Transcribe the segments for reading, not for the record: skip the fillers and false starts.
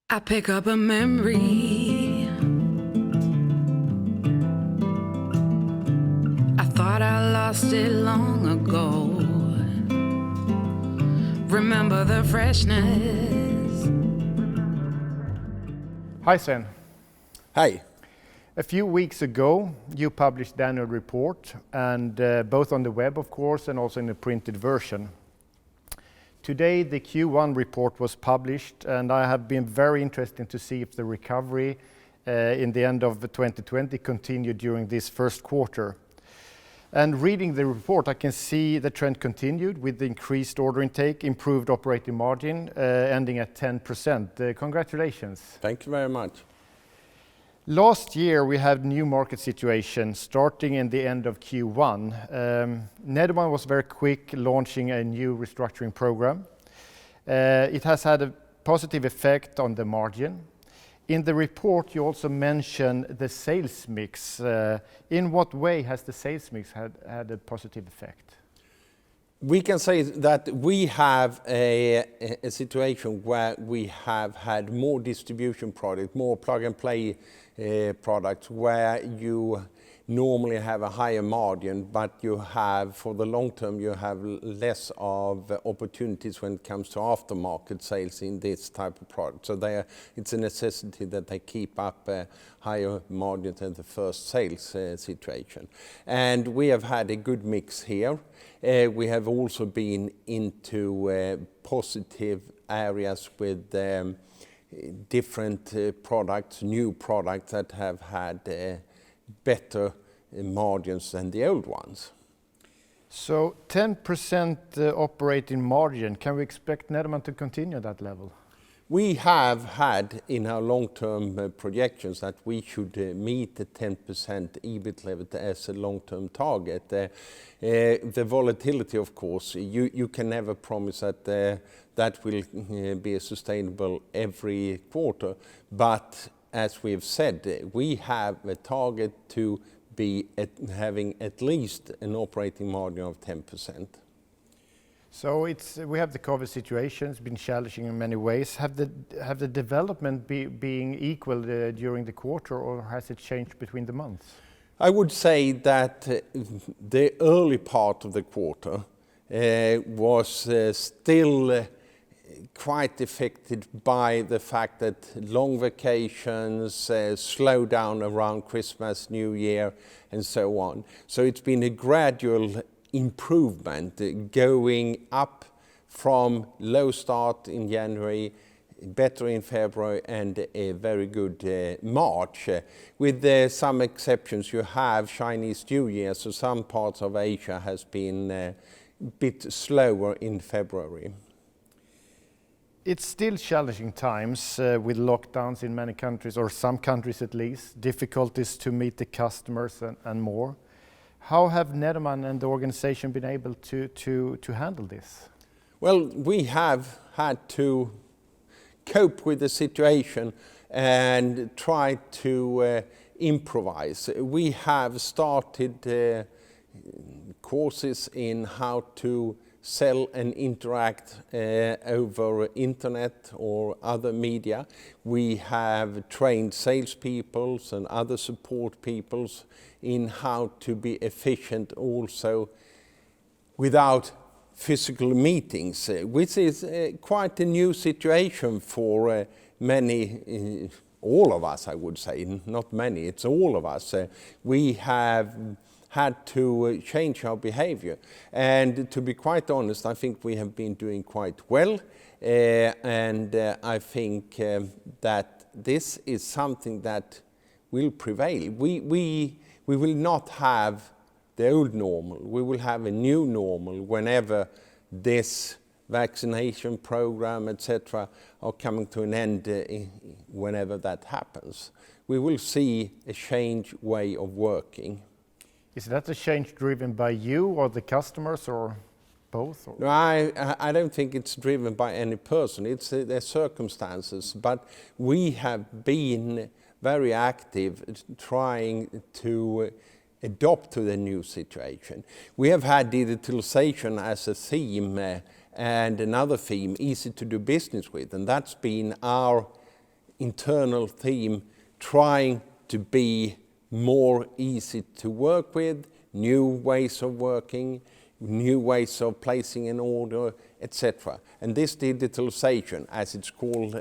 I pick up a memory. I thought I lost it long ago. Remember the freshness. Hi Sven. Hi. A few weeks ago you published the annual report, and both on the web of course and also in a printed version. Today the Q1 report was published, and I have been very interested to see if the recovery in the end of 2020 continued during this first quarter. And reading the report, I can see the trend continued with the increased order intake, improved operating margin, ending at 10%. Congratulations. Thank you very much. Last year we had new market situation starting in the end of Q1. Nederman was very quick launching a new restructuring program. It has had a positive effect on the margin. In the report you also mention the sales mix. In what way has the sales mix had a positive effect? We can say that we have a situation where we have had more distribution products, more plug-and-play products, where you normally have a higher margin, but you have, for the long term, you have less of opportunities when it comes to aftermarket sales in this type of product. So it's a necessity that they keep up higher margins than the first sales situation. And we have had a good mix here. We have also been into positive areas with different products, new products that have had better margins than the old ones. So 10% operating margin, can we expect Nederman to continue that level? We have had in our long-term projections that we should meet the 10% EBIT level as a long-term target. The volatility, of course, you can never promise that that will be sustainable every quarter, but as we've said, we have a target to be having at least an operating margin of 10%. So we have the COVID situation. It's been challenging in many ways. Have the development being equal during the quarter, or has it changed between the months? I would say that the early part of the quarter was still quite affected by the fact that long vacations, slow down around Christmas, New Year, and so on. So it's been a gradual improvement going up from low start in January, better in February, and a very good March. With some exceptions, you have Chinese New Year, so some parts of Asia has been a bit slower in February. It's still challenging times with lockdowns in many countries, or some countries at least, difficulties to meet the customers and more. How have Nederman and the organization been able to handle this? Well, we have had to cope with the situation and try to improvise. We have started courses in how to sell and interact over internet or other media. We have trained salespeople and other support people in how to be efficient also without physical meetings, which is quite a new situation for many, all of us I would say, not many, it's all of us. We have had to change our behavior, and to be quite honest, I think we have been doing quite well, and I think that this is something that will prevail. We will not have the old normal. We will have a new normal whenever this vaccination program, etc., are coming to an end, whenever that happens. We will see a changed way of working. Is that a change driven by you or the customers, or both? Or? No, I don't think it's driven by any person. It's the circumstances. But we have been very active trying to adapt to the new situation. We have had digitalization as a theme and another theme, easy to do business with. And that's been our internal theme, trying to be more easy to work with, new ways of working, new ways of placing an order, etc. And this digitalization, as it's called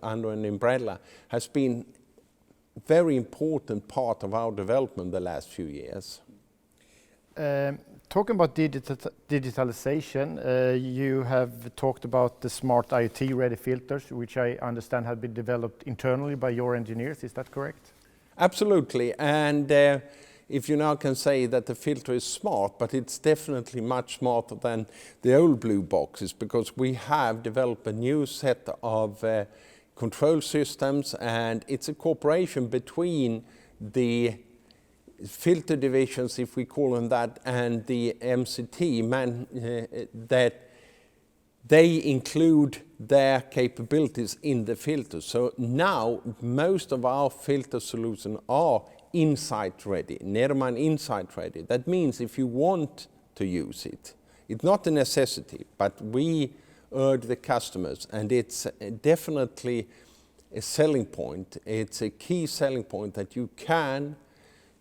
under an umbrella, has been a very important part of our development the last few years. Talking about digitalization, you have talked about the smart IoT-ready filters, which I understand have been developed internally by your engineers. Is that correct? Absolutely, and if you now can say that the filter is smart, but it's definitely much smarter than the old blue boxes, because we have developed a new set of control systems, and it's a cooperation between the filter divisions, if we call them that, and the MCT, that they include their capabilities in the filter. So now most of our filter solutions are insight ready, Nederman insight ready. That means if you want to use it, it's not a necessity, but we urge the customers, and it's definitely a selling point. It's a key selling point that you can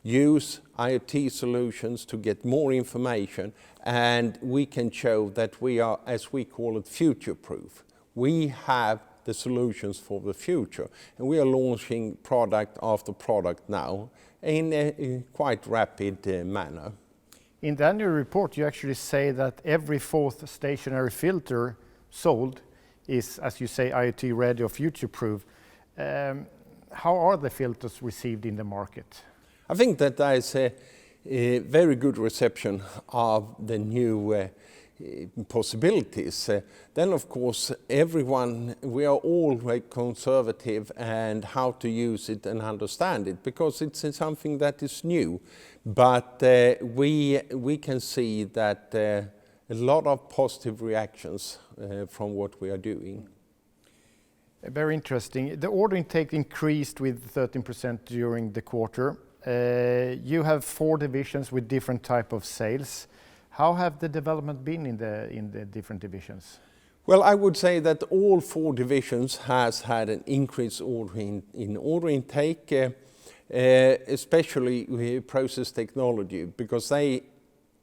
use IoT solutions to get more information, and we can show that we are, as we call it, future-proof. We have the solutions for the future, and we are launching product after product now in a quite rapid manner. In the annual report, you actually say that every fourth stationary filter sold is, as you say, IoT ready or future-proof. How are the filters received in the market? I think that there is a very good reception of the new possibilities. Then of course everyone, we are all very conservative and how to use it and understand it, because it's something that is new. But we can see that a lot of positive reactions from what we are doing. Very interesting. The order intake increased with 13% during the quarter. You have 4 divisions with different type of sales. How have the development been in the different divisions? Well, I would say that all 4 divisions has had an increase in order intake, especially with process technology, because they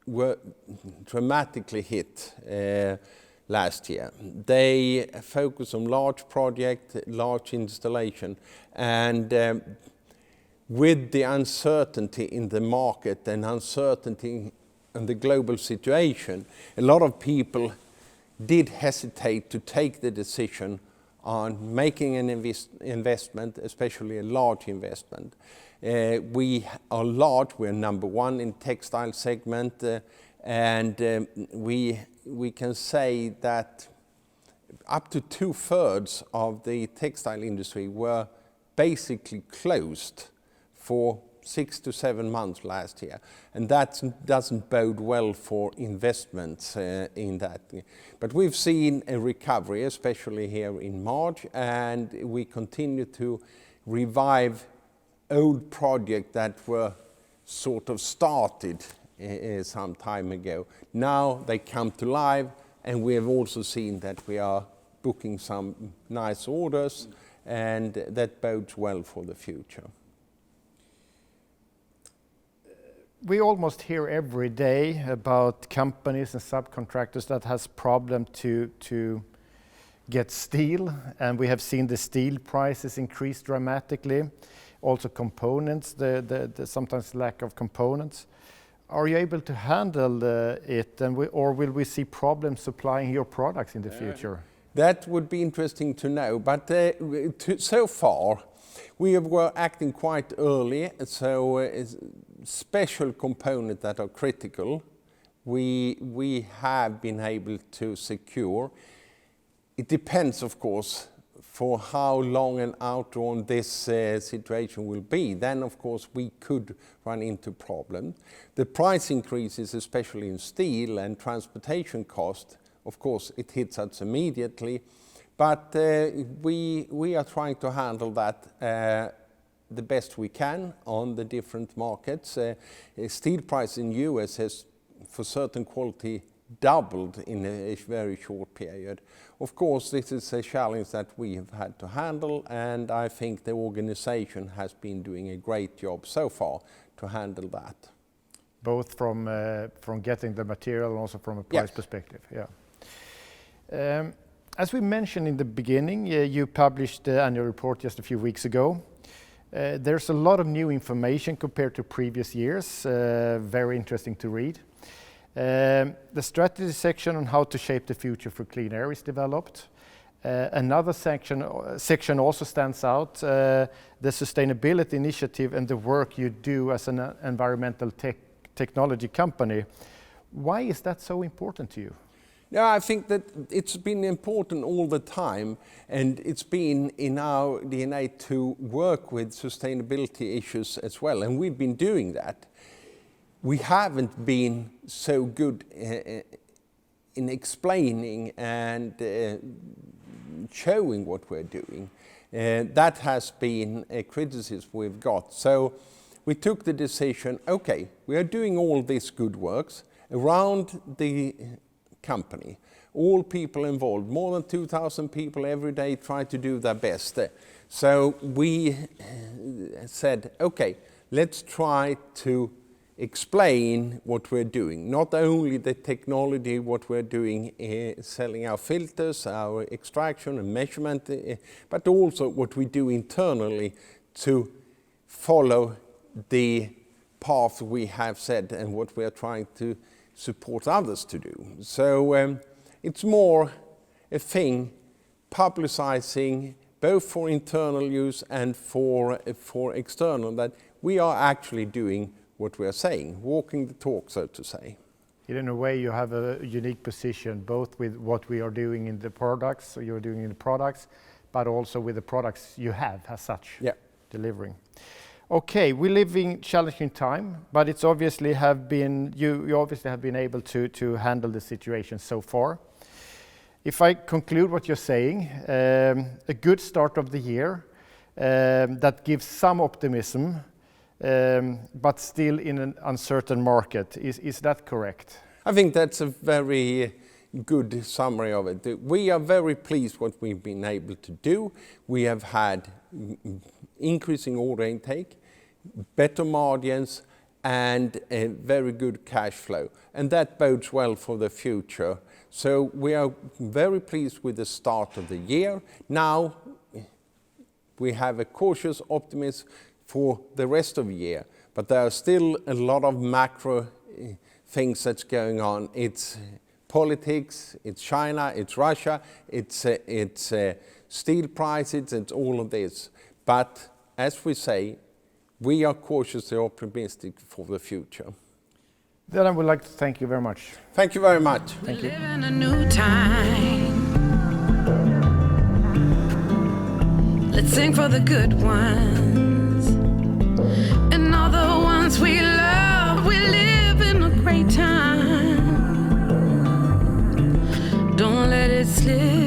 were dramatically hit last year. They focus on large project, large installation, and with the uncertainty in the market and uncertainty in the global situation, a lot of people did hesitate to take the decision on making an investment, especially a large investment. We are large, we're number 1 in textile segment, and we can say that up to 2/3 of the textile industry were basically closed for 6 to 7 months last year, and that doesn't bode well for investments in that. But we've seen a recovery, especially here in March, and we continue to revive old projects that were sort of started some time ago. Now they come to life, and we have also seen that we are booking some nice orders, and that bodes well for the future. We almost hear every day about companies and subcontractors that has problem to get steel, and we have seen the steel prices increase dramatically. Also components, the sometimes lack of components. Are you able to handle it, or will we see problems supplying your products in the future? That would be interesting to know, but so far we were acting quite early, so special components that are critical we have been able to secure. It depends, of course, for how long and outdrawn this situation will be. Then, of course, we could run into problems. The price increases, especially in steel and transportation cost, of course, it hits us immediately. But we are trying to handle that the best we can on the different markets. Steel price in US has, for certain quality, doubled in a very short period. Of course, this is a challenge that we have had to handle, and I think the organization has been doing a great job so far to handle that. Both from getting the material and also from a price Yes. perspective. Yeah. As we mentioned in the beginning, you published the annual report just a few weeks ago. There's a lot of new information compared to previous years. Very interesting to read. The strategy section on how to shape the future for clean air is developed. Another section also stands out, the sustainability initiative and the work you do as an environmental technology company. Why is that so important to you? Yeah, I think that it's been important all the time, and it's been in our DNA to work with sustainability issues as well, and we've been doing that. We haven't been so good in explaining and showing what we're doing. That has been a criticism we've got. So we took the decision, okay, we are doing all these good works around the company. All people involved, more than 2,000 people every day try to do their best. So we said, okay, let's try to explain what we're doing. Not only the technology, what we're doing, selling our filters, our extraction and measurement, but also what we do internally to follow the path we have set and what we are trying to support others to do. So it's more a thing publicizing both for internal use and for external, that we are actually doing what we are saying, walking the talk, so to say. In a way, you have a unique position, both with what we are doing in the products, so you're doing in the products, but also with the products you have as such, Yeah. delivering. Okay, we live in challenging time, but it's obviously you obviously have been able to handle the situation so far. If I conclude what you're saying, a good start of the year that gives some optimism, but still in an uncertain market. Is that correct? I think that's a very good summary of it. We are very pleased what we've been able to do. We have had increasing order intake, better margins, and a very good cash flow. And that bodes well for the future. So we are very pleased with the start of the year. Now we have a cautious optimism for the rest of the year, but there are still a lot of macro things that's going on. It's politics, it's China, it's Russia, it's steel prices, it's all of this. But as we say, we are cautiously optimistic for the future. Then I would like to thank you very much. Thank you very much. We live in a new time. Let's sing for the good ones and all the ones we love. We live in a great time. Don't let it slip